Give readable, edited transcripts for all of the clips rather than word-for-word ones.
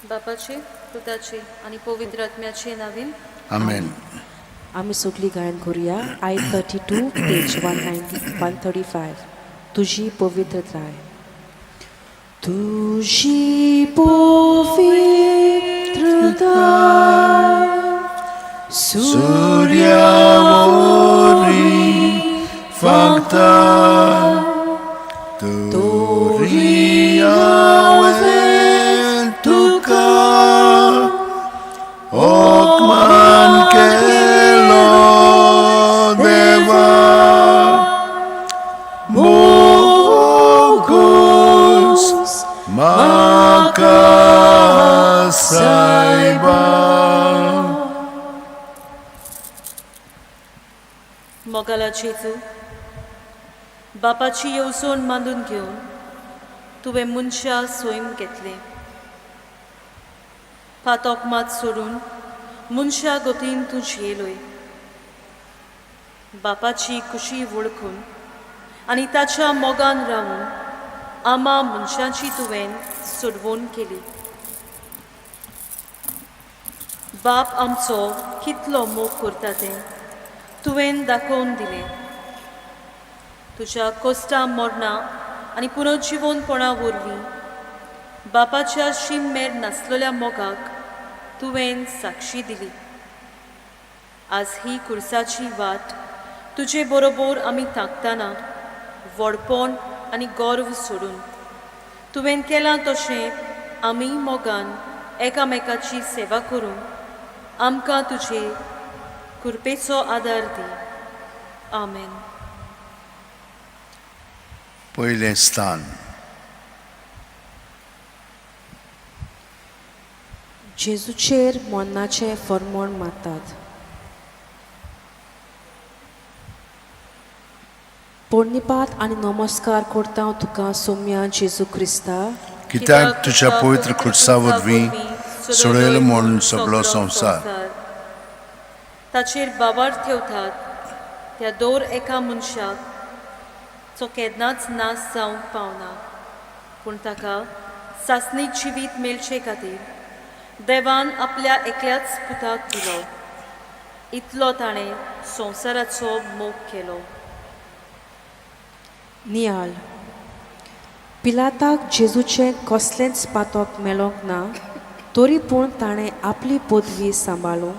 बापाचे पुताचे आणि पवित्र आत्म्याचे नावीन Amen. आम्ही सगळी गायन करूया I-32 पेज 135. तुझी पवित्रताय. तुझी पवित्रता Suryavari fakta Turiyawen tuka Okman kelo deva Bogus makasaiba. मोगाला जेजू बापाची येवजण मांडून घेवन तुवें मनशा सोयम घेतले. पातोक मात सोडून मनशा गोतीन तूं झेलोय. बापाची खुशी वळखून आनी ताच्या मोगान रावून आमा मनशांची तुवें सोडवण केली. बाप आमचो कितलो मोग करता तें तुवें दाखोवन दिलें. तुज्या कोस्टा मरणा आनी पुनर्जिवनपणा वरवीं बापाच्या शिममेर नासलेल्या मोगाक तुवें साक्षी दिली. आज ही कुर्साची वाट तुजे बरोबर आमी ताकतना व्हडपण आनी गौरव सोडून तुवें केलां तशें आमी मोगान एकामेकाची सेवा करून आमकां तुजे कृपेचो आदार दी. आमेन. पयलें स्थान. जेजूचेर मोन्नाचें फर्मोण मारतात. पोरणिपात आनी नमस्कार करता तुका सौम्या जेजू क्रिस्ता. कित्याक तुज्या पवित्र खुर्सा वरवीं सोडयलो म्हूण सगळो संवसार. ताचेर बाबार ठेवतात त्या दर एका मनशाक जो केन्नाच नास जावंक पावना, पूण ताका सासणीक जिवीत मेळचे खातीर देवान आपल्या एकल्याच पुताक दिलो. इतलो ताणें संवसाराचो मोग केलो. नियाल. पिलाताक जेजूचें कसलेंच पातोक मेळोंक ना, तरी पूण ताणें आपली पदवी सांबाळूंक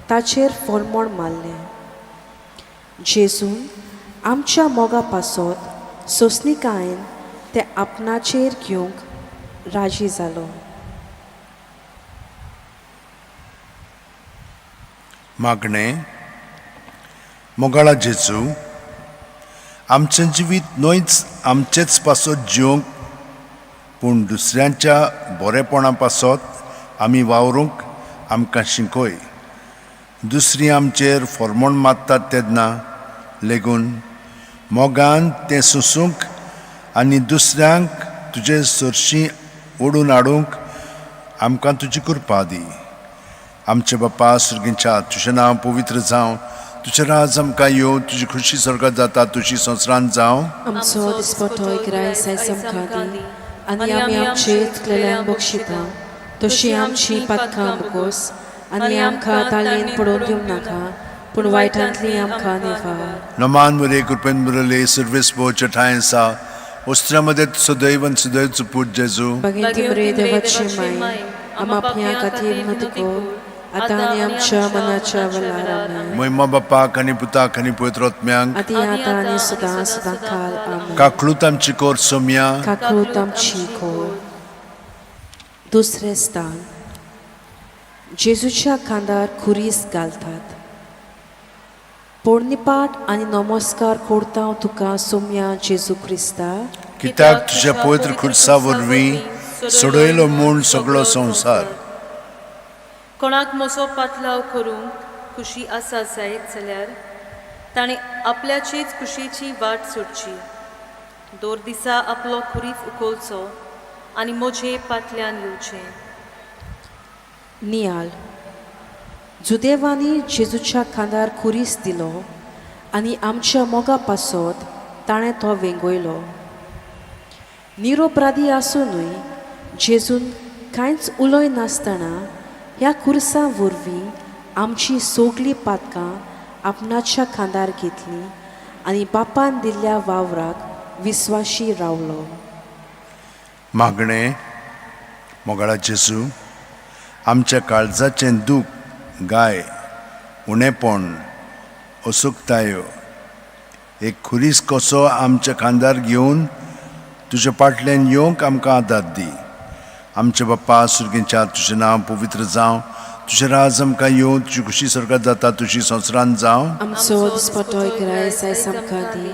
ताचेर फर्मोण मारलें. जेजून आमच्या मोगा पासत सोंसणिकायेन ते आपणाचेर घेवंक राजी जालो. मागणें. मोगाळा जेजू, आमचें जिवीत न्हयच आमचेच पासत जिवंक पूण दुसऱ्यांच्या बरेपणा पासत आमी वावरूंक आमकां शिकय. दुसरीं आमचेर फर्मोण मारतात तेन्ना लेगून मोगान तें सोंसूंक आनी दुसऱ्यांक तुजे सरशीं ओडून हाडूंक आमकां तुजी कृपा दी. आमचे बापा सुर्गीच्या तुजें नांव पवित्र जावं. तुजें राज आमकां येवं. तुजी खुशी स्वर्गांत जाता तुजी संवसारांत जावं. आमचो दिसपटो गिरायस आयज आमकां दी आनी आमी आमचे इतलेल्यांक बक्षिता तशीं आमची पातकां बकोस आनी आमकां ताळयेन पडोवन दिवंक नाका पूण वायटांतली आमकां निवार. नमान बरे कृपेन बरयले सर्वेस बोच्या ठांय आसा. वस्त्रामध्ये सदैव आनी सदैवचो पूत जेजू. भगिनी बरे देवाची माय आम आपल्या खातीर मदको आतां आनी आमच्या मनाच्या वेळार आमेन. महिमा बापाक आनी पुताक आनी पवित्र आत्म्यांक. आदी आतां आनी सदां सदां काल आमेन. काकळूत आमची कोर सौम्या. काकळूत आमची कोर. दुसरें स्थान. जेजूच्या खांदार खुरीस घालतात. पोरणिपाट आनी नमस्कार करता तुका सौम्या जेजू क्रिस्ता. कित्याक तुज्या पवित्र खुर्सा वरवीं सोडयलो म्हूण सगळो संवसार. कोणाक म्हजो पातलाव करूंक खुशी आसा जायत जाल्यार ताणें आपल्याचीच खुशेची वाट सोडची. दोर दिसा आपलो खुरीत उखलचो आनी म्हजे पातल्यान येवचें. नियाल. जुदेवानी जेजूच्या खांदार खुरीस दिलो आनी आमच्या मोगा पासत ताणें तो वेंगयलो. निरोपराधी आसूनय जेजून कांयच उलोय नासतना ह्या कुर्सा वरवीं आमची सोगलीं पातकां आपणाच्या खांदार घेतलीं आनी बापान दिल्ल्या वावराक विस्वाशी रावलो. मागणें मोगाळा जेजू, आमच्या काळजाचें दूख, गाय, उणेपण, असुकतायो एक खुरीस कसो आमच्या खांदार घेवन तुज्या फाटल्यान येवंक आमकां आदार दी. आमचे बाप्पा सुर्गेच्या तुजें नांव पवित्र जावं, तुजें राज आमकां येवं, तुजी खुशी स्वर्गांत जाता तुजी संवसारांत जावं. आमचो दिसपटोय गिरायस आयज आमकां दी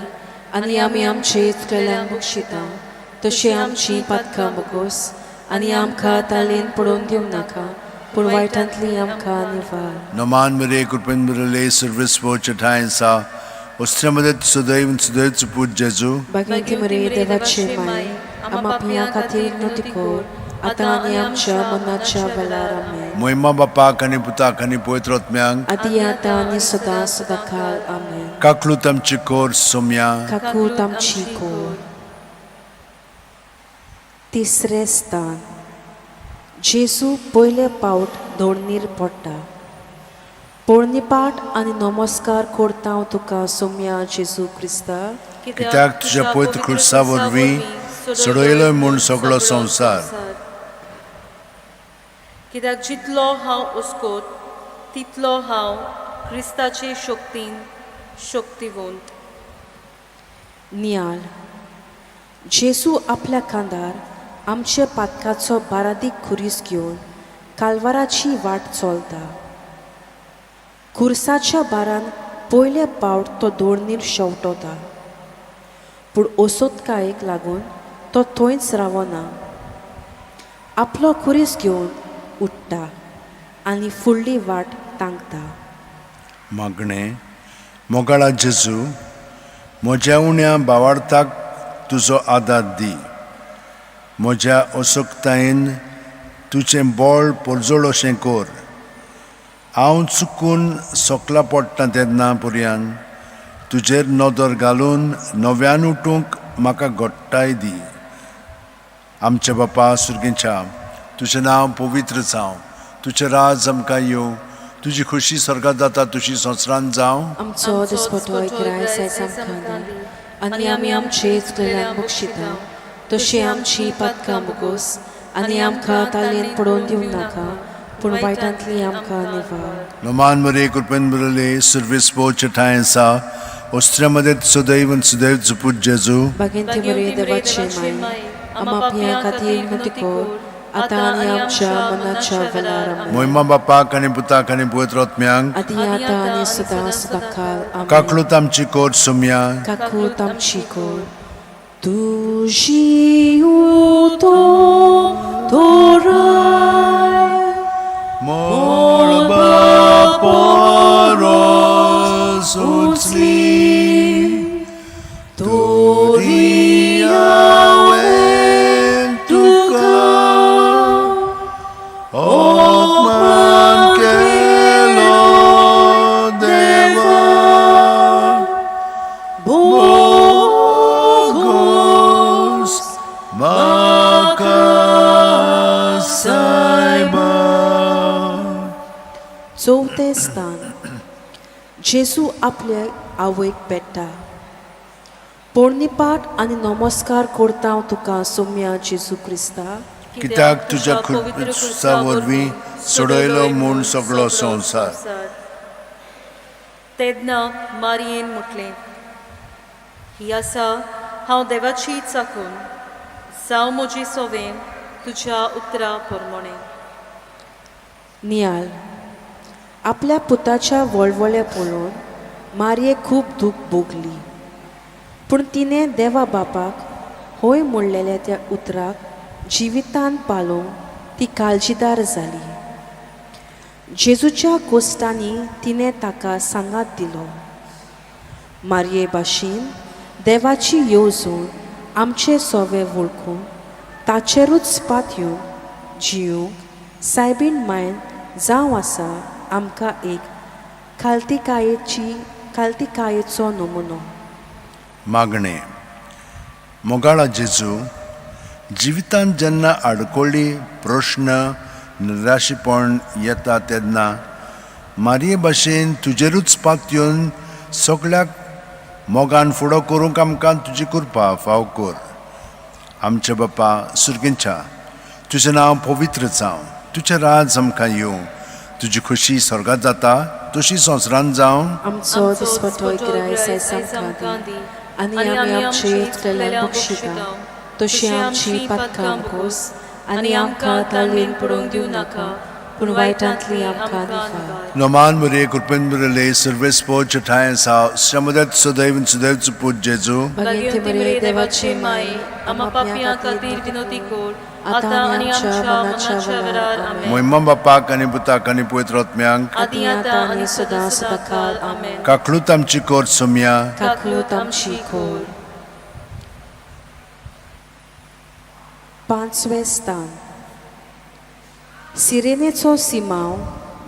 आनी आमी आमचे इतकल्यांक बक्षिता तशी आमची पातकां बगोस आनी आमकां तालेन पडोवन दिवं नाका पूण वायटांतली आमकां निवार. नमान मेरे कृपेन बरले सर्विस्व चठायसा ostreमध्ये सदैव सदैवच पूज जेजू. बागेंती मरे देवाचे माय आमा पिया खातीर नोतिकोर आतां आनी आमच्या मनाच्या वेळार आमेन. मोहिमा बापाक आनी पुताक आनी पवित्र आत्म्यांक आदी आतां आनी सदां सदांकाळ आमेन. काकलूत आमची कोर सोम्या. काकूत आमची कोर. तिसरें स्थान. जेजू पयले पावट दोडणीर पडटा. पोळणीपाट आनी नमस्कार करता हांव तुका सोम्या जेजू क्रिस्ता, कित्याक तुज्या पवित्र क्रुसा वरवीं सोडयलो म्हूण सगळो संवसार. कित्याक जितलो हांव उस्कोत तितलो हांव क्रिस्ताचे शक्तीन शक्तिवंत. नियाळ. जेजू आपल्या खांदार आमचे पातकाचो बारादीक खुरीस घेवन कालवाराची वाट चलता. खुर्साच्या बारान पयले पावट तो दोडणीर शेवटोता पूण ओसोतकायेक लागून तो थंयच रावना. आपलो खुरीस घेवन उठटा आनी फुडली वाट तांकता. मागणें मोगाळा जेजू, म्हज्या उण्या भावार्थाक तुजो आदार दी. म्हज्या असुकतायेन तुजें बळ परजोळ अशें कर. हांव चुकून सोकला पडटा तेन्ना पर्यान तुजेर नदर घालून नव्यान उठूंक म्हाका घडटाय दी. आमच्या बापा सुर्गेच्या तुजें नांव पवित्र जावं, तुजें राज आमकां येवं, तुजी खुशी स्वर्गांत जाता तुजी संवसारांत जावं. आमचो दिसपटोय गिरायस आयज आमकां दी आनी आमी आमचे इतकल्यांक बक्षिता तशी आमची पातकां बगोस आनी आमकां तालेन पडोवन दिवं नाका पूण वायटांतली आमकां निवार. नमान मरे कृपेन बरले सर्विस्व चठायसा ostreमध्ये सदैव सदैव पूज जेजू. बागेंती मरे देवाचे माय आमा पिया खातीर नोतिकोर आतां आनी आमच्या मनाच्या वेळार आमेन. मोहिमा बापाक आनी पुताक आनी पवित्र आत्म्यांक आदी आतां आनी सदां सदांकाळ आमेन. काकलूत आमची कोर सोम्या. काकूत आमची कोर. तुजी उतो तोराय मोळबा परस उचली तोरी हांवें तुका अपमान केलो देवा. बोगोस म्हाका सायबा. चवथें स्थान. जेजू आपल्या आवयक भेटता. पोळणीपाट आनी नमस्कार करता हांव तुका सोम्या जेजू क्रिस्ता, कित्याक तुज्या खुर्सा वरवीं सोडयलो म्हूण सगळो संवसार. तेन्ना मारयेन म्हटलें, ही आसा हांव देवाची चाकून, जावं म्हजी सोवें तुज्या उतरा प्रमाणें. नियाळ. आपल्या पुताच्या वळवळे पळोवन मारयेक खूब दूख भोगली पूण तिणें देवा बापाक होय म्हणलेल्या त्या उतराक जिवितान पालोवंक ती काळजीदार जाली. जेजूच्या कोश्टांनी तिणें ताका सांगात दिलो. मारये भाशेन देवाची येवजण आमचे सोवे वळखून ताचेरूच पातयो जिवंक सायबीण मायन जावं आसा आमकां एक खालतिकायेचो नमुनो. मागणें मोगाळा जेजू, जिवितांत जेन्ना आडकोळी प्रश्न निराशीपण येता तेन्ना मारये भाशेन तुजेरूच पातयेवन सगळ्याक मोगान फुडो करूंक आमकां तुजी कृपा फाव कर. आमचे बापा सुर्गींच्या, तुजें नांव पवित्र जावं, तुजें राज आमकां येवं, तुजी खुशी स्वर्गांत जाता तशी संवसारांत जावं. आमचो दिसपटोय गिराय आयज आमकां दी, आनी आमी आमचे येतलेल्यांक बक्षिता, तशी आमची पातकां मुकोस, आनी आमकां ताळयेन पडोवंक दिवं नाका, पूण वायटांतली आमकां निवार. नोमान मुरे कृपेन मुरले सर्वेस्पो चठाय साव श्रमदत सदैव सुदैवचो पूज जेजू. भगिनी मरे देवाची माय, आम्हा पापियां खातीर विनोदी कर, आतां आनी आमच्या मरणाच्या वेळार. आमेन. मोहिमा बापाक आनी पुताक आनी पवित्र आत्म्यांक आदी आतां आनी सदां सदांकाळ. आमेन. काकळूत आमची कोर सोम्या. काकलूत आमची खोर. पांचवें स्थान. सिरेनेचो सिमाव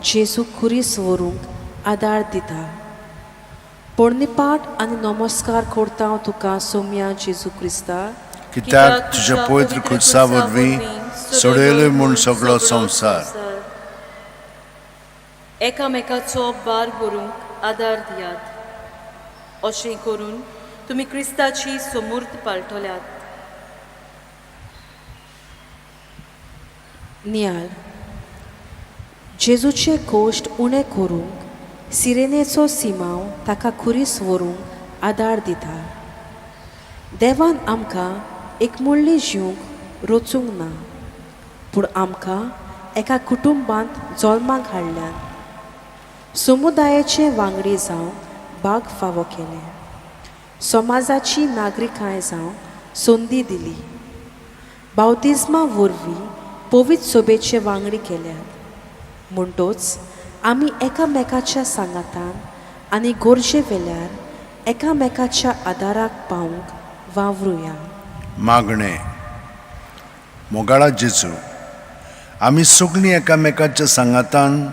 जेजू खुरीस व्हरूंक आदार दिता. पोरणिपाट आनी नमस्कार करता हांव तुका सोम्या जेजू क्रिस्ता, कित्याक तुज्या पवित्र खुर्सा वरवीं सोडयलोय म्हूण सगळो संवसार. एकामेकाचो बार भरूंक आदार दियात. अशें करून तुमी क्रिस्ताची समूर्त पालटल्यात. नियाळ. जेजूचे गोश्ट उणें करूंक सिरेनेचो सिमाव ताका खुरीस व्हरूंक आदार दिता. देवान आमकां एकमुल्ली जिवंक रोचूंक ना, पूण आमकां एका कुटुंबांत जल्माक हाडल्यान समुदायाचे वांगडी जावं भाग फावो केले. समाजाची नागरिकाय जावं संदी दिली. बावतिजमा वरवीं पवित्र सोबेचे वांगडी केल्यात. म्हणटोच आमी एकामेकाच्या सांगातान आनी गोरजे वेल्यार एकामेकाच्या आदाराक पावूंक वावरुया. मागणें. मोगाळा जेजू, आमी सगळीं एकामेकाच्या सांगातान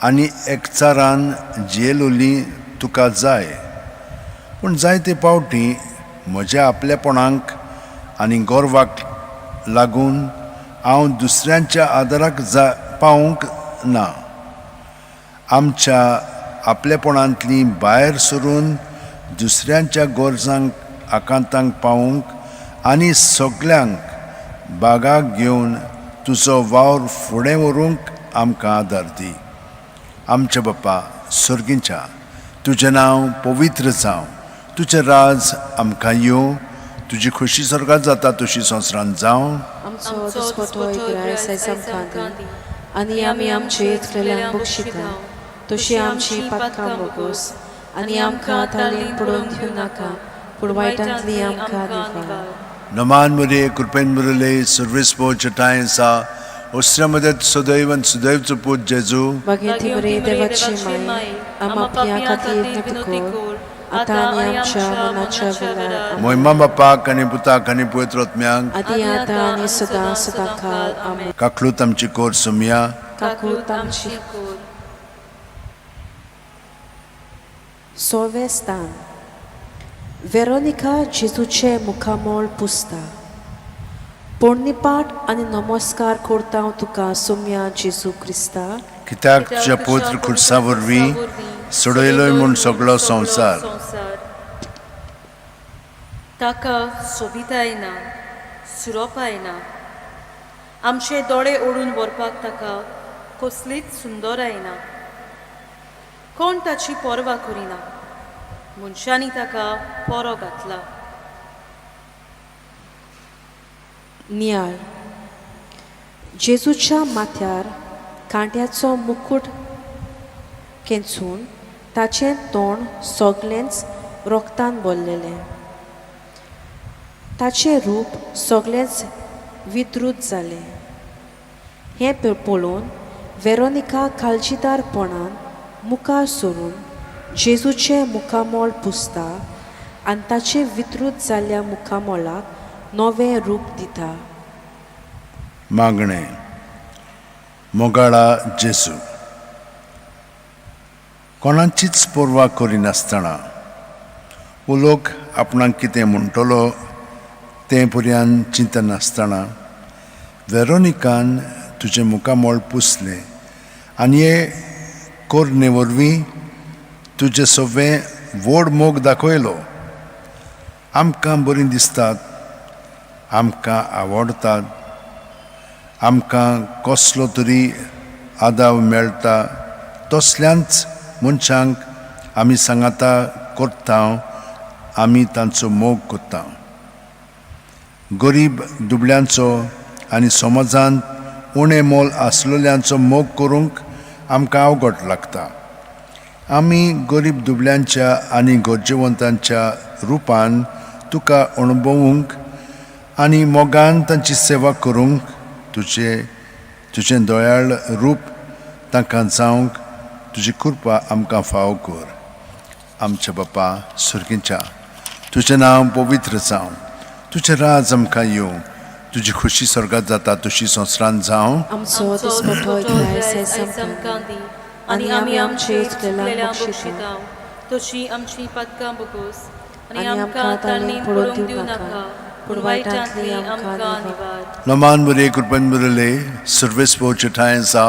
आनी एकचारान जियेलोलीं तुका जाय, पूण जायते पावटी म्हज्या आपलेपणांक आनी गोरवाक लागून हांव दुसऱ्यांच्या आदाराक पावूंक ना. आमच्या आपलेपणांतली भायर सरून दुसऱ्यांच्या गरजांक आकांतांक पावूंक आनी सगळ्यांक बागाक घेवन तुजो वावर फुडें व्हरूंक आमकां आदार दी. आमचे बापा सुर्गींच्या, तुजें नांव पवित्र जावं, तुजें राज आमकां येवं, तुजी खुशी स्वर्गांत जाता तशी संवसारांत जावं. आमचो दिसपटोय गिराय आयज आमकां दी, आनी आमी आमचे येतलेल्यांक बक्षिता, तशी आमची पातकां मुकोस, आनी आमकां ताळयेन पडोवंक दिवं नाका, पूण वायटांतली आमकां निवार. नमान मुरे कृपेन मुरले सर्वेस्पो चठाय सा ओश्रमदत सदैव सुदैवचो पूज जेजू. भगिनी मरे देवाची माय, आम्हा पापियां खातीर विनोदी कर, आतां आनी आमच्या मरणाच्या वेळार. आमेन. मोहिमा बापाक आनी पुताक आनी पवित्र आत्म्यांक आदी आतां आनी सदां सदांकाळ. आमेन. काकळूत आमची कोर सोम्या. काकूत आमची. सोळवें स्थान. वेरोनिका जेजूचे मुखामोल पुसता. पोरणिपाट आनी नमस्कार करता हांव तुका सोम्या जेजू क्रिस्ता, कित्याक तुज्या पवित्र खुर्सा वरवीं सोडयलोय म्हूण सगळो संवसार. ताका सोबिताय ना, सुरोपाय ना. आमचे दोळे ओडून व्हरपाक ताका कसलीच सुंदराय ना. कोण ताची पर्वा करिना. मनशांनी ताका परो घातला. नियाळ. जेजूच्या माथ्यार कांट्याचो मुकुट केंचून ताचें तोंड सोगलेंच रोगतान भरलेलें. ताचें रूप सोगलेंच विद्रूत जालें. हें पळोवन वेरोनिका काळजीदारपणान मुखार सरून जेजूचें मुखामोल पुसता आनी ताचे विद्रूत जाल्ल्या मुखामोलाक नवें रूप दिता. मागणें. मोगाळा जेजू, कोणाचीच पर्वा करिनासतना वो लोक आपणाक कितें म्हणटलो ते पर्यंत चिंतन नासतना वेरोनिकान तुजें मुखामोळ पुसलें आनी हे कोरणे वरवीं तुजें सगळें व्हड मोग दाखयलो. आमकां बरीं दिसतात, आमकां आवडटात, आमकां कसलो तरी आदार मेळटा, तसल्याच मनशांक आमी सांगाता करता, आमी तांचो मोग करता. गरीब दुबळ्यांचो आनी समाजांत उणें मोल आसलेल्यांचो मोग करूंक आमकां अवघड लागता. आमी गरीब दुबळ्यांच्या आनी गरजेवंतांच्या रुपान तुका अणभवूंक आनी मोगान तांची सेवा करूंक तुजें दयाळ रूप तांकां जावंक तुजी कृपा आमकां फाव कर. आमच्या बापा सुर्गीच्या, तुजें नांव पवित्र जावं, तुजें राज आमकां येवं, तुजी खुशी स्वर्गांत जाता तशी संवसारांत जावं. आमचो दिसपटो गिरायस आयज आमकां दी, आनी आमी आमचे इश्टलांक बक्षिता, तशी आमची पदकां बगोस, आनी आमकां ताळणेन पडूंक दिवं नाका, पूण वायटांतली आमकां निवार. नमान बरे कृपन बरले सर्वेस पोवचे ठाय आसा.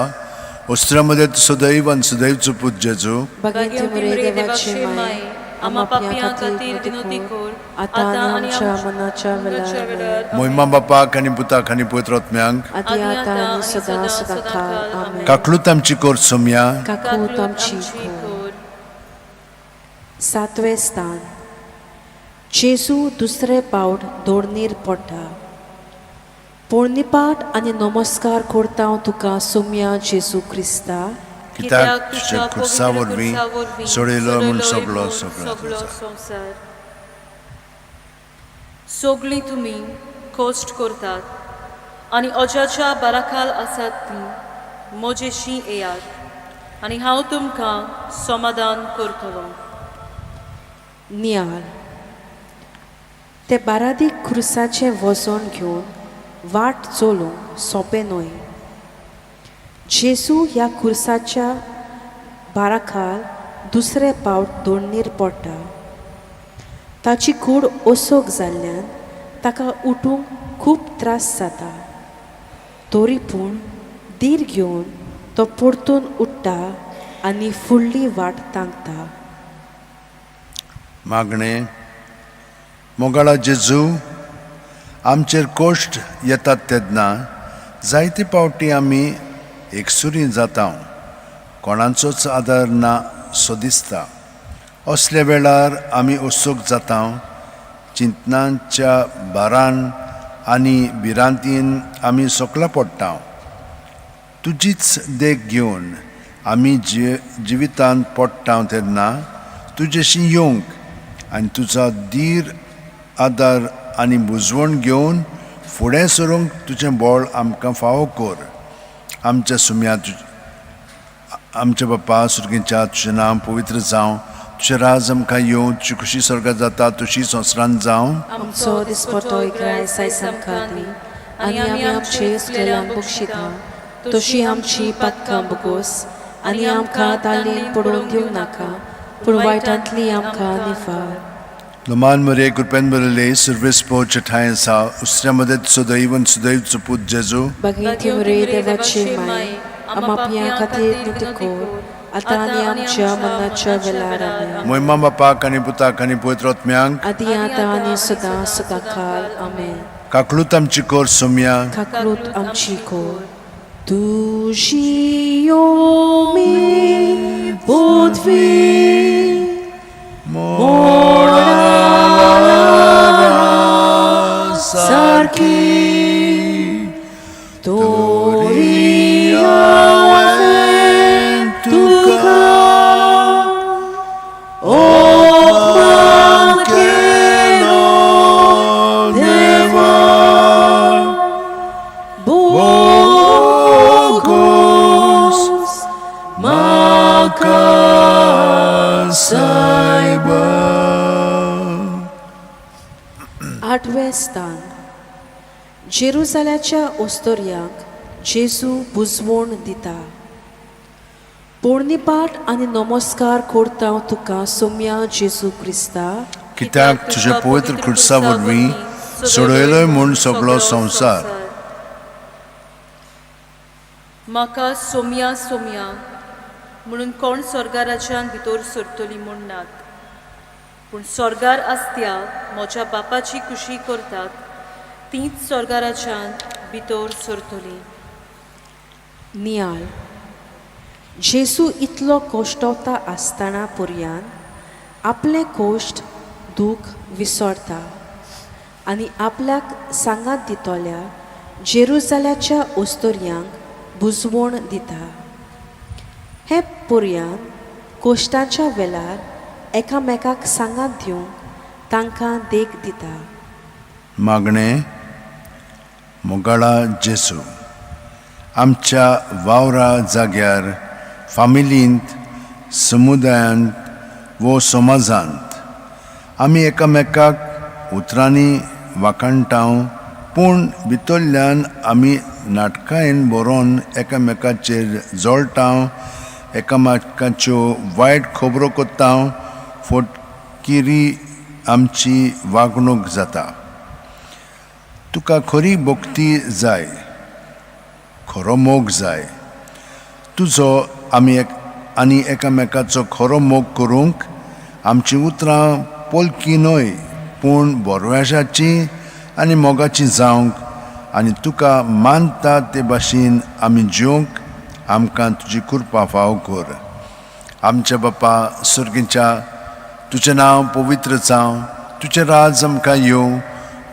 वस्त्रामध्ये सदैव आनी सदैवचो पूत जेजू भगिनी मरे देवाचे माय, आम्हा पापियां खातीर विनोदी कर, आतां आनी आमच्या मनाच्या वेळार मोहिमा बापाक आनी पुताक आनी पवित्र आत्म्यांक आदी आतां आनी सदां सदांकाळ. आमेन. काकलूत आमची कोर सोम्या. काकूत आमची खोर. 7वें स्थान. जेजू दुसरे पावट दोडणीर पडटा. पोळणीपाट आनी नमस्कार करता तुका सोम्या जेजू क्रिस्ता. कित्याक तुजे खुर्सा वरवीं सोडयलो म्हूण सगळो संवसार. सगळीं तुमी कश्ट करतात आनी अजाच्या बाराखाल आसात ती म्हजेशी येयात आनी हांव तुमकां समाधान करतलो. नियाळ. ते बारादीक खुर्साचें वजन घेवन वाट चोलूंक सोंपें न्हय. जेजू ह्या खुर्साच्या बाराखाल दुसरे पावट दोडणीर पडटा. ताची कूड ओसोक जाल्ल्यान ताका उठूंक खूब त्रास जाता. तरी पूण धीर घेवन तो परतून उठ्ठा आनी फुडली वाट तांकता. मागणें. मोगाळा जेजू, आमचेर कश्ट येतात तेन्ना जायते पावटी आमी एकसुरी जाता, कोणाचोच आदार ना सो दिसता. असल्या वेळार आमी ओसूक जाता, चिंतनांच्या भारान आनी भिरांतीन आमी सोकला पडटा. तुजीच देख घेवन आमी जिवितांत पडटा तेन्ना तुजेशी येवंक आनी तुजो धीर आदार आनी बुजवण घेवन फुडें सरूंक तुजें बळ आमकां फावो कर. आमच्या सुम्या आमच्या बापा सुर्गीच्या, तुजें नांव पवित्र जावं, तुजें राज आमकां येवं, तुजी खुशी स्वर्गांत जाता तशी संवसारांत जावं. आमचो दिसपटो गिरायस आयज आमकां दी, आनी आमी आमचे इश्टलांक बक्षिता, तशी आमची पदकां बगोस, आनी आमकां ताळणेन पडूंक दिवं नाका, पूण वायटांतली आमकां निवार. नमान मरे कृपेन बरले सर्वेस पोवचे ठाय आसा. उसऱ्यामध्ये सदैव आनी सदैवचो पूत जेजू भगिनी मरे देवाचे माय, आम्हा पापियां खातीर नित्य कर, आतां आनी आमच्या मनाच्या वेळार. आमेन. मोहिमा बापाक आनी पुताक आनी पवित्र आत्म्यांक आदी आतां आनी सदां सदांकाळ. आमेन. काकलूत आमची कोर सोम्या. काकलूत आमची खोर. तुझी योमी पृथ्वी सारखी तोरी हांवें तुका ओपन केलो देवा. बोगोस म्हाका सायबा. 8वें स्थान. जेरुसाल्याच्या ओस्तोर्यांक जेजू बुजवण दिता. पोळणीपाट आनी नमस्कार करता तुका सोम्या जेजू क्रिस्ता. कित्याक तुज्या पवित्र खुर्सा वरवीं सोडयलोय म्हूण सगळो संवसार. म्हाका सोम्या सोम्या म्हणून कोण स्वर्गाराच्यान भितर सरतली म्हूण नात, पूण स्वर्गार आसत्या म्हज्या बापाची कुशी करतात तीच स्वर्गाराच्यान भितर सरतली. नियाळ जेजू इतलो कोश्टवता आसतना पुर्यान आपले कोश्ट दूख विसरता आनी आपल्याक सांगात दितोल्या जेरुजाल्याच्या ओस्तोर्यांक बुजवण दिता. हे पुर्यान कोश्टांच्या वेळार एकामेकाक सांगात दिवंक तांकां देख दिता. मागणें मोगाळा जेजू, आमच्या वावरा जाग्यार, फामिलींत, समुदायांत वो समाजांत आमी एकामेकाक उतरांनी वाखाणटाव, पूण भितरल्यान आमी नाटकांन बरोवन एकामेकाचेर जळटाव, एकामेकाच्यो वायट खबरो कोत्ताव, फटकिरी आमची वागणूक जाता. तुका खरी भक्ती जाय, खरो मोग जाय. तुजो आमी आनी एकामेकाचो खरो मोग करूंक आमची उतरां पोलकी न्हय, पूण बोरव्याशाची आनी मोगाची जावंक आनी तुका मानता ते भाशेन आमी जिवंक आमकां तुजी कृपा फाव कर. आमच्या बापा सुर्गीच्या, तुजें नांव पवित्र जावं, तुजें राज आमकां येवं,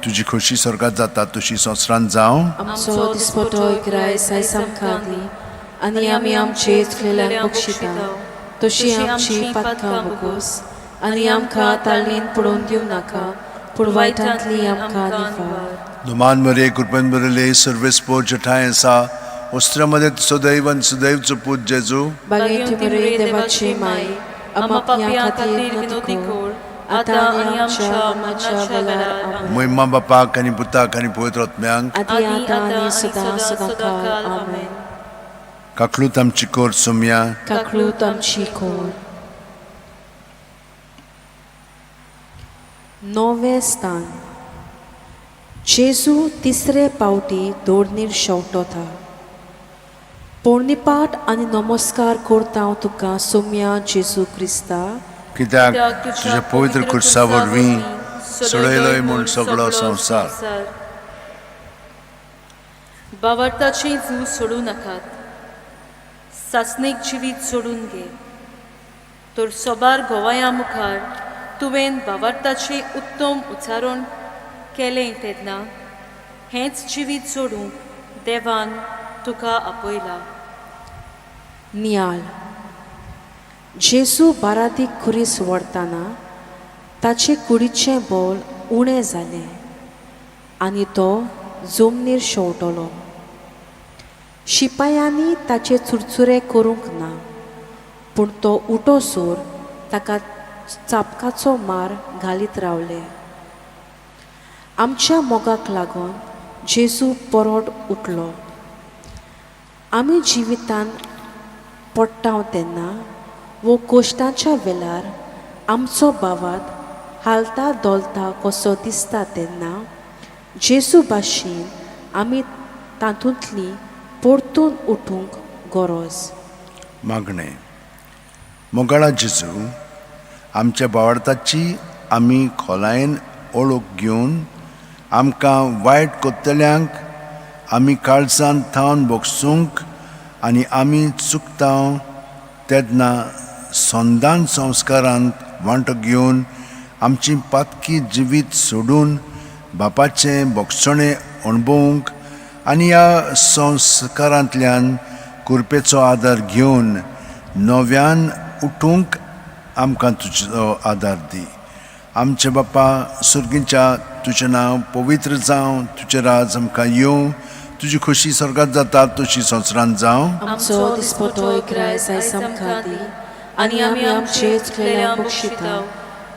तुजी खोशी स्वर्गांत जाता तशी संवसारांत जावं. आमचो दिसपटो इकराय सायज आमकां दी आनी आमी आमचे चुकलेल्यांक बक्षिता तशी आमची पातकां बगोस आनी आमकां ताळणेन पडोवन दिवं नाका, पूण वायटांतली आमकां निवार. दुमान मरे कृपेन बरले सर्वेस्पो जठाय आसा, वस्त्रामध्ये सदैव आनी सदैवचो पूत जेजू. बागेंत मरे देवाचे माय, आमा पापयां खातीर विनोदी कोर, आतां आनी आमच्या वेळार आमेन. महिमा बापाक आनी पुताक आनी पवित्र आत्म्यांक, आदी आतां आनी सदां सदांकाळ आमेन. काकलूत आमची कोर सोम्या, काकळूत आमची कोर. नोवे स्थान जेजू तिसरे पावटी दोडणीर शेवटोता. पोर्णिपाट आनी नमस्कार करता हांव तुका सोम्या जेजू क्रिस्ता, कित्याक तुज्या पवित्र खुर्सा वरवीं सोडयलोय म्हूण सगळो संवसार. बावरताचें जू सोडूं नाकात, सासणीक जिवीत सोडून घे. तर सोबार गोवाया मुखार तुवें बावरताचें उत्तम उच्चारण केलें तेन्ना हेंच जिवीत सोडूंक देवान तुका आपयला. नियाळ जेजू बारादीक खुरीस व्हरतना ताचे कुडीचें बोल उणें जालें आनी तो जमनीर शेवटलो. शिपायांनी ताचे चुरचुरे करूंक ना, पूण तो उठोसोर ताका चापकाचो मार घालीत रावले. आमच्या मोगाक लागून जेजू परत उठलो. आमी जिवितान पडटाव तेन्ना वो कोश्टांच्या वेळार आमचो बावात हालता दोलता कसो दिसता तेन्ना जेजू भाशेन आमी तातूंतली परतून उठूंक गरज. मागणें मोगाळा जेजू, आमच्या बावरताची आमी खोलायेन ओळख घेवन आमकां वायट कोत्तल्यांक आमी काळजांत थावन बोगसूंक आनी आमी चुकता तेन्ना संदान संस्कारांत वांटो घेवन आमची पातकी जिवीत सोडून बापाचें बोगसणें अणभवूंक आनी ह्या संस्कारांतल्यान कृपेचो आदार घेवन नव्यान उठूंक आमकां तुजो आदार दी. आमचे बापा सुर्गीच्या, तुजें नांव पवित्र जावं, तुजें राज आमकां येवं, तुजी खोशी स्वर्गांत जाता तशी संवसारांत जावं. आमचो दिसपटो इकराय सायज आमकां दी आनी आमी आमचे चुकलेल्यांक बक्षिता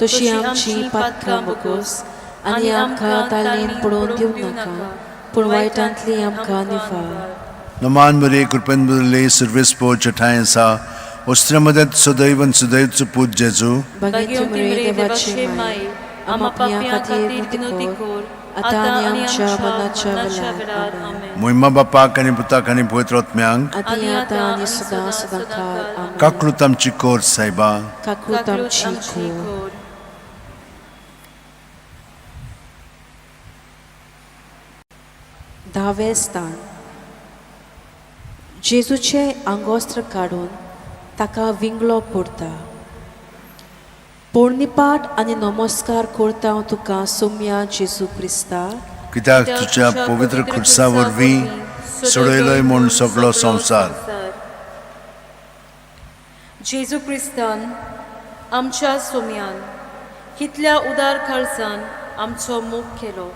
तशी आमची पातकां बगोस आनी आमकां ताळणेन पडोवन दिवं नाका, पूण वायटांतली आमकां निवार. नमान मरे कृपेन बरले सर्वेस्पो जठाय आसा, वस्त्रामध्ये सदैव आनी सदैवचो पूत जेजू. बागेंत मरे देवाचे माय, आम्हा पापयां खातीर विनंती कर आतां आनी आमच्या मरणाच्या वेळार आमेन. मोहिमा बापाक आनी पुताक आनी पवित्र आत्म्यांक आदी आतां आनी सदां सदां काळ आमेन. काकूत आमची कोर सायबा काकूत आमची खूब. धावे स्थान. जेजूचे आंगोस्त्र काडून ताका विंगलो पुरता. पोरणिपाट आनी नमस्कार करता हांव तुका सोम्या जेजू क्रिस्ता, कित्याक तुज्या पवित्र खुर्सा वरवीं सोडयलोय म्हूण सगळो संवसार. जेजू क्रिस्तान आमच्या सोम्यान कितल्या उदार खर्चान आमचो मोग केलो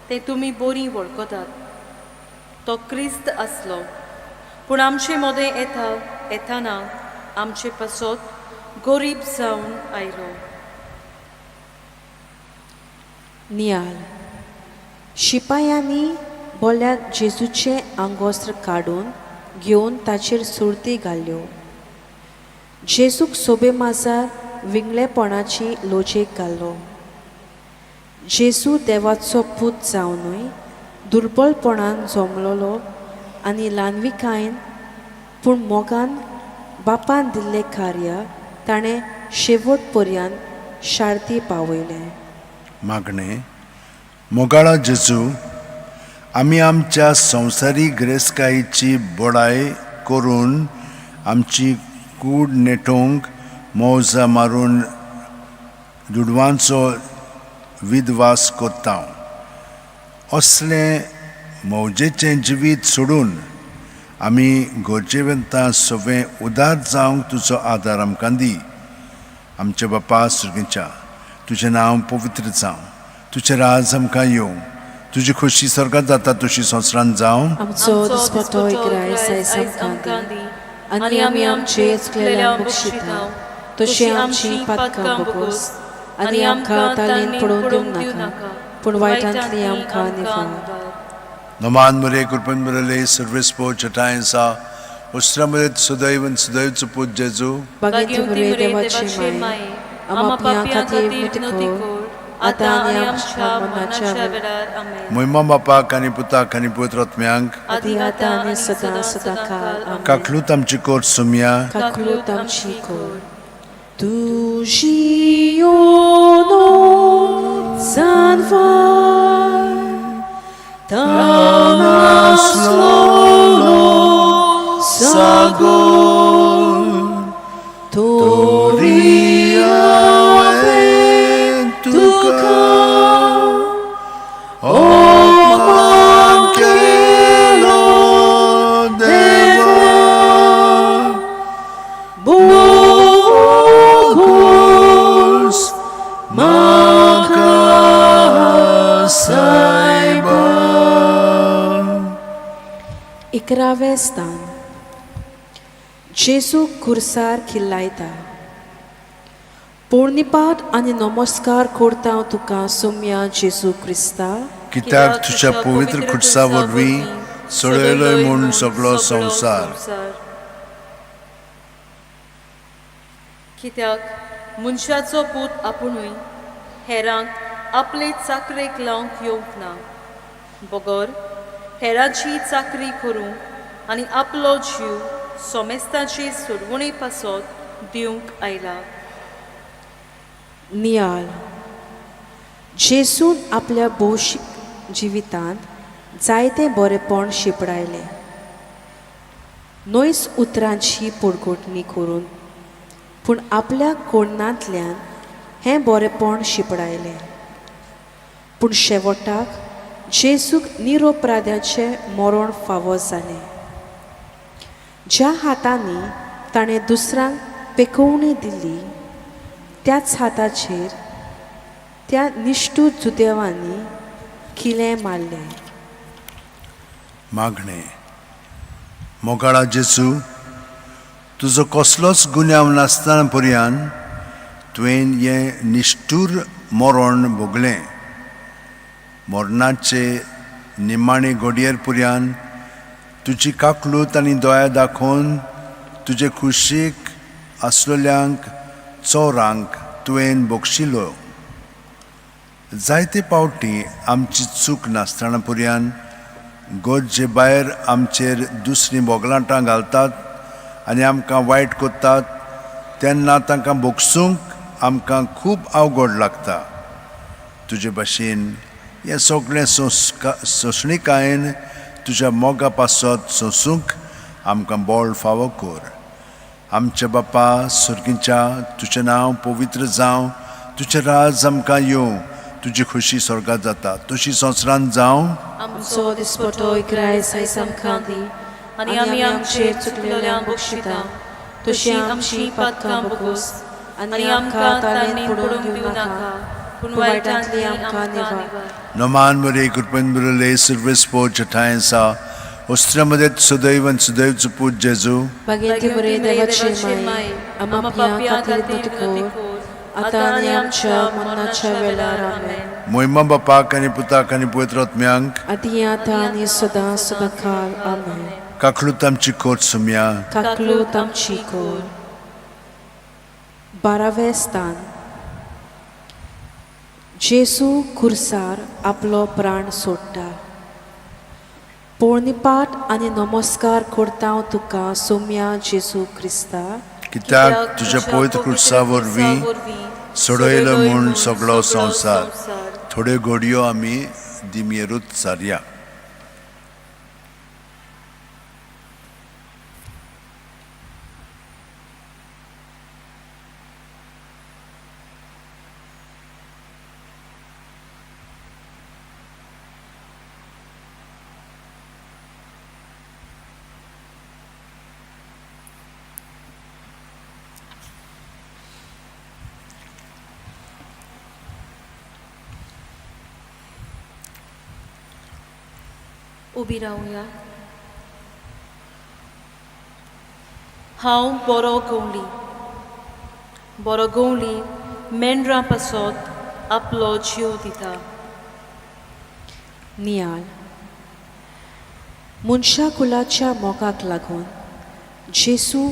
ते तुमी बरी वळखतात. तो क्रिस्त आसलो पूण आमचे मोदें येताना आमचे पासत गरीब जावन आयलो. नियाल. शिपायांनी बोल्यात जेजूचे आंगोस्त्र काडून घेवन ताचेर सुरती घाल्यो. जेजूक सोबे माजार विंगलेपणाची लोजेक घालो. जेजू देवाचो पूत जावनूय दुर्बलपणान जमलोलो आनी ल्हानविकायेन पूण मोगान बापान दिल्लें कार्य ताणें शेवट पर्यंत शार्ती पावयलें. मागणें. मोगाळा जेजू, आमी आमच्या संवसारी गिरेस्तकायेची बोडाय करून आमची कूड नेटोवंक मौजा मारून दुडवांचो विधवास कोत्ता. असलें मौजेचें जिवीत सोडून आमी गरजेवंतां सगळें उदार जावंक तुजो आदार आमकां दी. आमच्या बापा सुर्गीच्या, तुजें नांव पवित्र जावं, तुजें राज आमकां येवं, तुजी खोशी स्वर्गांत जाता तशी संवसारांत जावं. आमचो दिसपतो इकराय सायज आमकां दी आनी आमी आमचे चुकलेल्यांक बक्षिता तशी आमची पातकां बगोस आनी आमकां तालीन पडोवन दिवं नाका पूण वायटांतली आमकां निवार. नमान मरे कृपन बरले सर्वेस्पो चटायसा उस्त्रमरे सदैवन सदैवचो पूत जेजू, बागेंत बरे देवाची माये आम्हा पापयां खातीर विनंती कर आतां आनी आमच्या मरणाच्या वेळार आमेन. मोहिमा बापाक आनी पुताक आनी पवित्र आत्म्यांक आदी आतां आनी सदां सदां काळ आमेन. काकलूत आमची कोर सोम्या काकलूत आमची कोर. तुजी योनो जानवार तानासलो सागोर तोरी हांवें तुका अपमान केलो देवा. बोगोस म्हाका सायबा. 11वें स्थान. जेजू खुर्सार खिल्लायता. पोरणिपाट आनी नमस्कार करता हांव तुका सोम्या जेजू क्रिस्ता, कित्याक तुज्या पवित्र खुर्सा वरवीं सोडयलोय म्हूण सगळो संवसार. कित्याक मनशाचो पूत आपुणूय हेरांक आपले चाकरेक लावंक येवंक ना, बगर हेरांची चाकरी करूंक आनी आपलो जीव सोमेस्तांचे सोडवणे पासत दिवंक आयला. नियाल. जेजून आपल्या भौशीक जिवितांत जायते बरेपण शिपडायलें. 9 उतरांची पोरगोटणी करून पूण आपल्या कोणांतल्यान हें बरेपण शिपडायलें. पूण शेवटाक जेजूक निरपराध्याचें मरण फावो जालें. ज्या हातांनी ताणें दुसऱ्यांक पेकोवणी दिली त्याच हाताचेर त्या निश्ठूर जुदेवांनी किलें मारलें. मागणें. मोगाळा जेजू, तुजो कसलोच गुन्यांव नासतना पर्यंत तुवें हें निश्ठूर मरण भोगलें. मरणाचे निमाणे घडयेर पर्यंत तुजी काकलूत आनी दोळ्या दाखोवन तुजे खुशीक आसलेल्यांक चोरांक तुवें बक्षिलो. जायते पावटी आमची चूक नासतना पुरयान गोडचे भायर आमचेर दुसरी बोगलांटां घालतात आनी आमकां वायट कोत्तात तेन्ना तांकां बोगसूंक आमकां खूब अवघड लागता. तुजे भाशेन हें सगळें सोंसणीकायेन तुज्या मोगा पासत सोंसूंक आमकां बळ फावो कर. आमच्या बापा सुर्गीच्या तुजें नांव पवित्र जावं, तुजें राज आमकां येवं, तुजी खुशी स्वर्गांत जाता तशी संवसारांत जावं. आमचो दिसपटो इकरायस आयज आमकां दी आनी आमी आमचेर चुकलेल्यांक बक्षिता तशी आमची पातकां बगोस आनी आमकां ताळेन पडूंक दिवं नाका पूण वायटांतली आमकां निवार. Noman Maria Kurpenburale Silvespo Chatainsa Ostramade Sudaivan Sudaiv Put Jesu Baginti बरे देवाचे माय आमच्या खातीर नतकोर आतां आनी आमच्या मरणाच्या वेळार आमेन. Moima Bapak आणि Putak आणि Poetrotmyank आदी आतां आनी सदां सदांकाळ आमेन. Kaklutam Chikot Sumya काकलूत आमची कोर. 12वें स्थान. जेसू खुर्सार आपलो प्राण सोडटा. पोळणीपाट आनी नमस्कार करता तुका सोम्या जेसू क्रिस्ता. Kitak तुझ्या पवित्र खुर्सा वरवीं सोडयलो म्हूण सगळो संवसार थोड्यो घडयो आमी दिमेरूच सारया. उबी रावया. हांव बरो गवळी मेंढरां पासत आपलो जीव दिता. नियाळ. मनशा कुलाच्या मोगाक लागून जेसू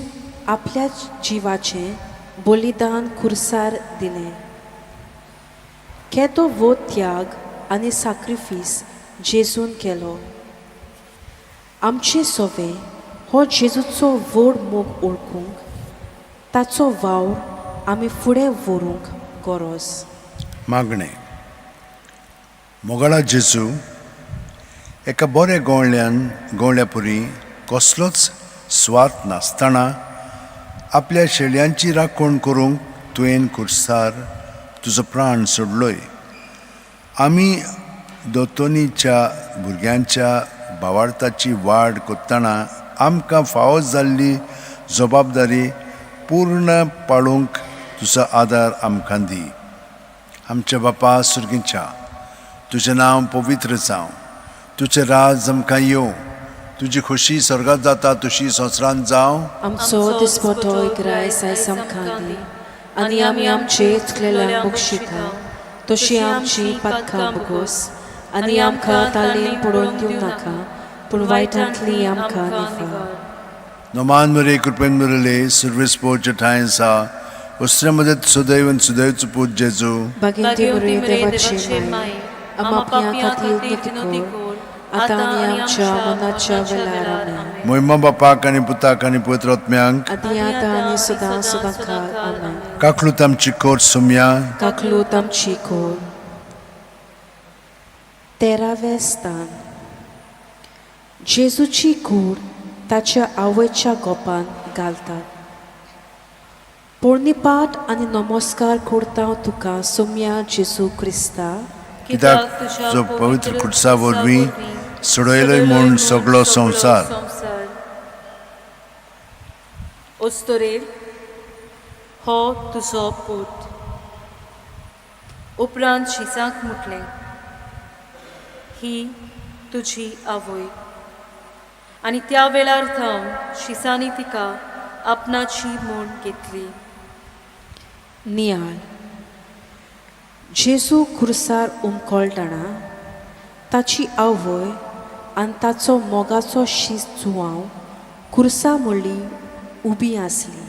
आपल्या जिवाचें बलिदान खुर्सार दिलें. केदो वो त्याग आनी सॅक्रिफीस जेजून केलो. आमचे सोवे हो जेजूचो व्हड मोग ओळखूंक ताचो वावर आमी फुडें व्हरूंक गरज. मागणें. मोगाळा जेजू एका बऱ्या गवळ्या पुरी कसलोच स्वार्थ नासतना आपल्या शेळयांची राखण करूंक तुवें खुर्सार तुजो प्राण सोडलोय. आमी दोतोनीच्या भुरग्यांच्या भावार्थाची वाड कोत्ताना आमकां फावो जाल्ली जबाबदारी पूर्ण पाळूंक तुजो आदार आमकां दी. आमच्या बापा सुर्गीच्या तुजें नांव पवित्र जावं, तुजें राज आमकां येवं, तुजी खुशी स्वर्गांत जाता तशी संवसारांत जावं. आमचो दिसपटो इकरायस आयज आमकां दी आनी आमी आमचे चुकलेल्यांक बक्षिता तशी आमची पातकां बगोस आनी आमकां ताळेन पडूंक दिवं नाका पूण वायटांतली आमकां निवार. Noman Maria Kurpenburale Silvespo Chatainsa Ostramade Sudaivan Sudaiv Put Jesu बागिंती बरे देवाचे माय आमच्या खातीर नतकोर आतां आनी आमच्या मरणाच्या वेळार आमेन. Moima Bapak आणि Putak आणि Poetrotmyank आदी आतां आनी सदां सदांकाळ आमेन. Kaklutam Chikot Sumya काकलूत आमची कोर. 13वें स्थान. जेजूची कूड ताच्या आवयच्या गोपान घालतात. पोळणीपाट आनी नमस्कार करता तुका सोम्या जेजू क्रिस्ता. कित्याक तुजो पवित्र खुर्सा वरवीं सोडयलोय म्हूण सगळो संवसार ओस्तोरेर हो तुजो पूत. उपरांत शिसाक म्हटलें, ही तुजी आवय. आनी त्या वेळार थांव शिसांनी तिका आपणाची म्हूण घेतली. नियाळ. जेजू खुर्सार उमकळटना ताची आवय आनी ताचो मोगाचो शीस जुवांव खुर्सा म्हणली उबी आसली.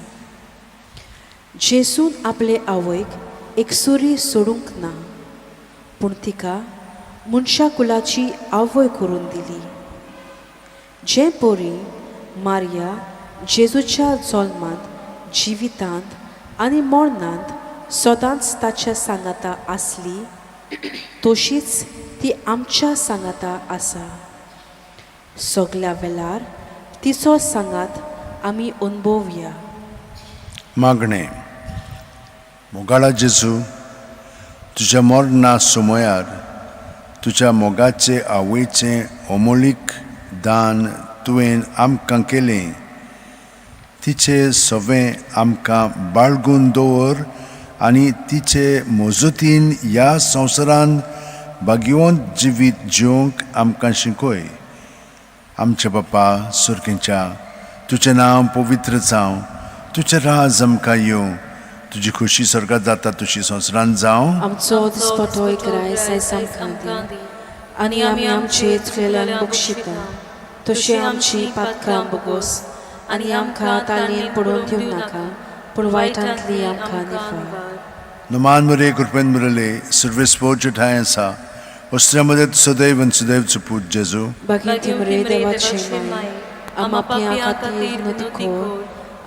जेजून आपले आवयक एकसुरी सोडूंक ना पूण तिका मनशा कुलाची आवय करून दिली. जे पोरी मारिया जेजूच्या जल्मांत जिवितांत आनी मरणांत सदांच ताच्या सांगाता आसली तशीच ती आमच्या सांगाता आसा. सगल्या वेळार तिचो सांगात आमी अनुभवया. मागणें. मोगाळा जेजू, तुज्या मरणा सुमयार तुज्या मोगाचे आवयचें अमोलीक दान तुवें आमकां केलें. तिचें सवें आमकां बाळगून दवर आनी तिचे मजतीन ह्या संवसारांत भाग्यवंत जिवीत जिवंक आमकां शिकय. आमचे बापा सुर्गेच्या, तुजें नांव पवित्र जावं, तुजें राज आमकां येवं, तुजी खुशी स्वर्गांत जाता तशी संवसारांत जावं. आमचो दिसपटो ग्राय आयज आमकां दी आनी आमी आमचे चुकलेल्यांक बक्षिता तशें आमची पातकां बोगोस आनी आमकां तालयेन पडून दिवं नाका पूण वायटांतली आमकां निफार. नमान मुरे कृपेन मुरले सर्वेस्पोर्च ठाय आसा वस्त्रामध्ये सदैव आनी सदैवचो पूत जेजू. भगिनी मुरे देवाचे माय आम आपल्या खातीर नदी खोर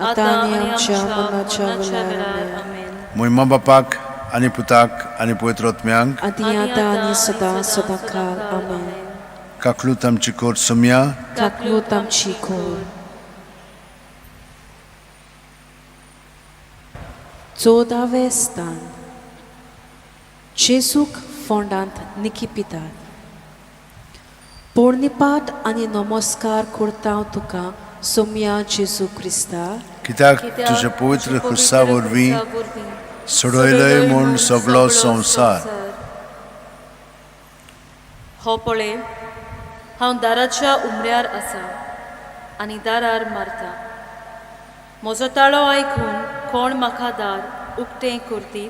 आतां आनी आमच्या मरणाच्या वेळार. मोहिमा बापाक आनी पुताक आनी पवित्र आत्म्यांक आदी आतां आनी सदां सदांकाळ. आमेन. काकलूत आमची कोर सुम्या. काकलूत आमची खोर. 14वें स्थान. जेजूक फोंडांत निकिपितात. पोरणिपाट आनी नमस्कार करता तुका सोम्या जेजू क्रिस्ता, कित्याक तुज्या पवित्र खुर्सा वरवीं सोडयलोय म्हूण सगळो संवसार. हो पळय, हांव दाराच्या उमऱ्यार आसा आनी दारार मारता. म्हजो ताळो आयकून कोण म्हाका दार उक्तें करती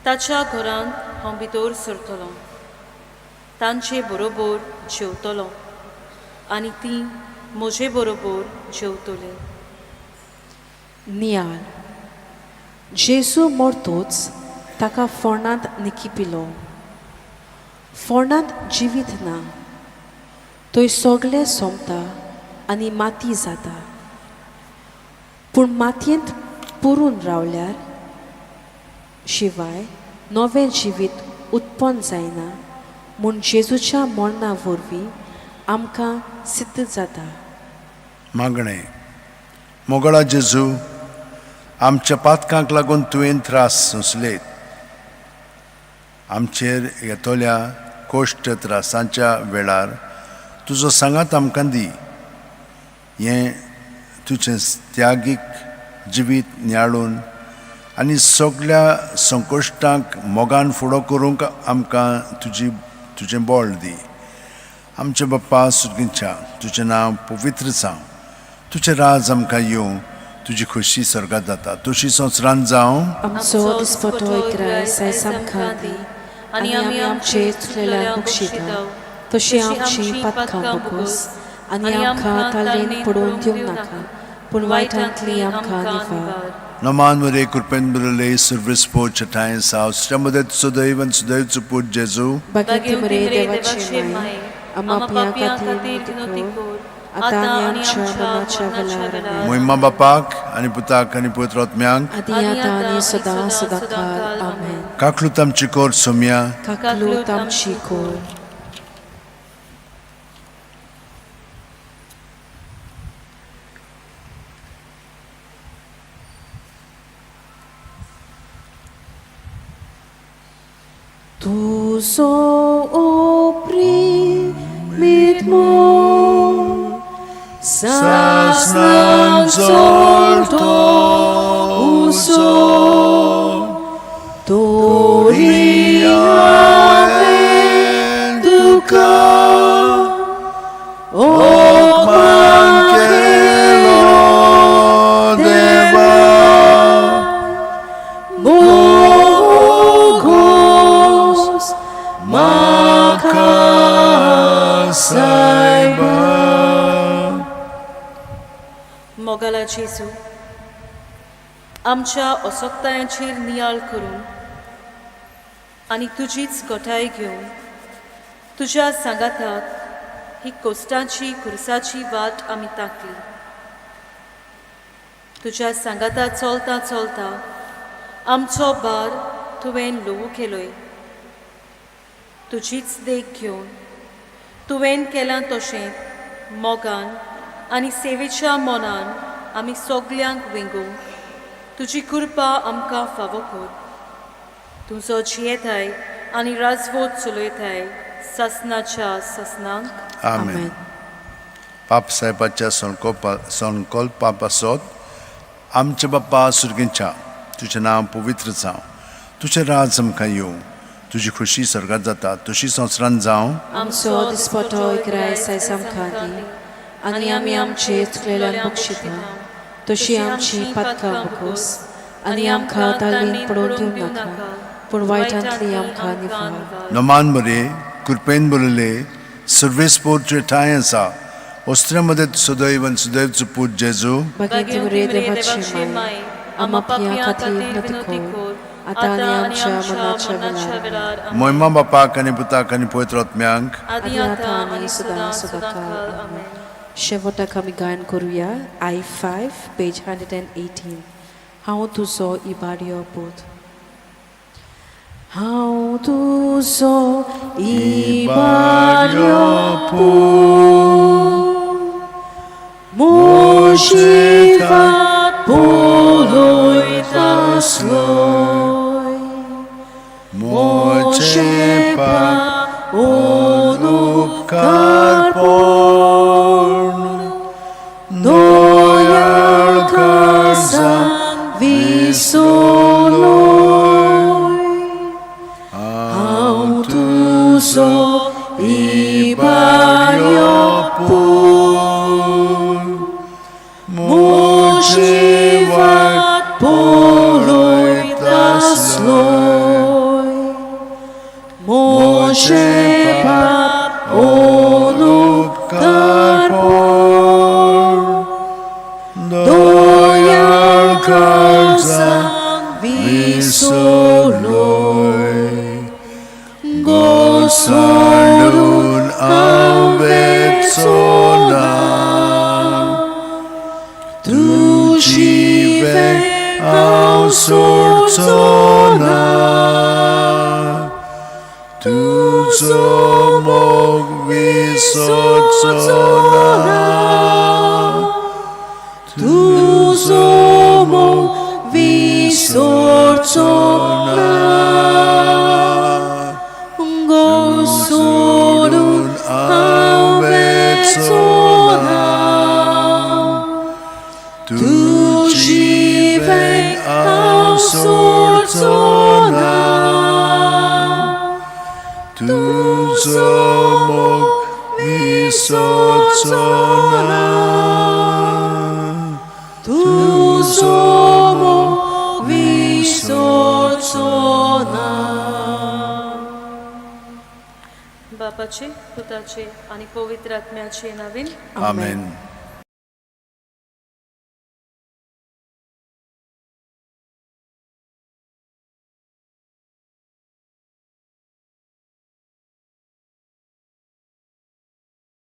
ताच्या घरांत हांव भितर सरतलों, तांचे बरोबर जेवतलों आनी तीं म्हजे बरोबर जेवतले. नियाळ. जेजू मरतूच ताका फोंडांत निकिपिलो. फोंडांत जिवीत ना, थंय सगळें सोंपता आनी माती जाता. पूण मातयेंत पुरून रावल्यार शिवाय नवें जिवीत उत्पन्न जायना म्हूण जेजूच्या मरणा वरवीं आमकां सिद्ध जाता. मागणें. मोगळा जेजू, आमच्या पातकांक लागून तुवें त्रास सोंसलेत. आमचेर येतोल्या कोश्ट त्रासांच्या वेळार तुजो सांगात आमकां दी. हें तुजें त्यागीक जिवीत नियाळून आनी सगळ्या संकोश्टांक मोगान फुडो करूंक आमकां तुजें बोळ दी. आमचे बाप्पा सुर्गेच्या, तुजें नांव पवित्र जावं, तुजें राज आमकां येवं, तुजी खुशी स्वर्गांत जाता तशी संवसारांत जावं. आमचो दिसपटो ग्राय आयज आमकां दी आनी आमी आमचे चुकलेल्यांक बक्षिता तशी आमची पातकां बोगोस आनी आमकां तालयेन पडून दिवं नाका पूण वायटांतली आमकां निफार. नमान मुरे कृपेन मुरले सर्वेस्पोर्च ठाय आसा वस्त्रामध्ये सदैव आनी सदैवचो पूत जेजू. भगिनी मुरे देवाचे माय आम आपल्या खातीर नदी खोर आतां आनी आमच्या मरणाच्या वेळार. मोहिमा बापाक आनी पुताक आनी पवित्र आत्म्यांक आदी आतां आनी सदां सदांकाळ. आमेन. काकलूत आमची कोर सोम्या. काकलूत आमची खोर. तुजो ओप्रीत मोग सासणांत चलतो उसो तोरी हांवें तुका ओपमान केलो देवा. बोगोस म्हाका सायबा. मोगाला जेजू, आमच्या असोक्तायांचेर नियाळ करून आणि तुझीच गोठाय घेवन तुझ्या सांगाताक ही कोस्टाची खुर्साची वाट आमी ताकली. तुझ्या सांगाता चलता चलता आमचो भार तुवें ल्हवू केलोय. तुजीच देख घेवन तुवें केलां तशें मोगान आनी सेवेच्या मोनान आमी सगल्यांक विंगू तुजी कृपा आमकां फावो कर. तुजो जियेताय आनी राजवट चलयताय ससनाच्या ससनांक. आमेन. पाप साहेबाच्या संकल्पा पासत आमचे बाप्पा सुर्गेंच्या तुझें नांव पवित्र जावं. तुझें राज आमकां येवं. तुजी खुशी सर्गात जाता तशी संवसारांत जावं. आमचो दिसपटो इकरायस आयज आमकां दी आनी आमी आमचे चुकलेल्यांक बक्षिता तशी आमची पातकां बकोस आनी आमकां ताळीन पडोवन दिवं नाका पूण वायटांतली आमकां निवार. नमान बरे कृपेन बरयले सर्वेस्पोर तुझे ठांय आसा. वस्त्रांमध्ये सदैव आनी सदैवचो पूत जेजू. भगिनी बरे देवाची माय आमा पियां खातीर नतको आतां आनी आमच्या मरणाच्या वेळार. मोहिमा बापाक आनी पुताक आनी पवित्र आत्म्यांक. आदी आतां आनी सदां सदांकाळ. आमेन. शेवटाक आमी गायन करुया I5 पेज 118. हांव तुजो इबाड्यो पूत. हांव तुजो इबाड्यो पूत मोशी वाट पळयता आसलोय. मोचे पाप उपकार दोयाळ काळजान विसोलोय. हांव तुजो इबाड्यो पूत मोची वाट पळयता आसलोय. मोचे पाप उपकार दोयाळ काळजान विसोलोय. घोसाळून हांवेचो नांव तुजी वेळ हांव सोडचो ना. तुजो मोग विसरचो ना. तुजो मोग विसरचो ना. घोसाळून हांवेचो नांव तुजी वेळ हांव सोडचो ना. तुजो मोग विसरचो ना. तुजो मोग विसरचो ना. बापाचे पुताचे आणि पवित्र आत्म्याचे नावीन. आमेन.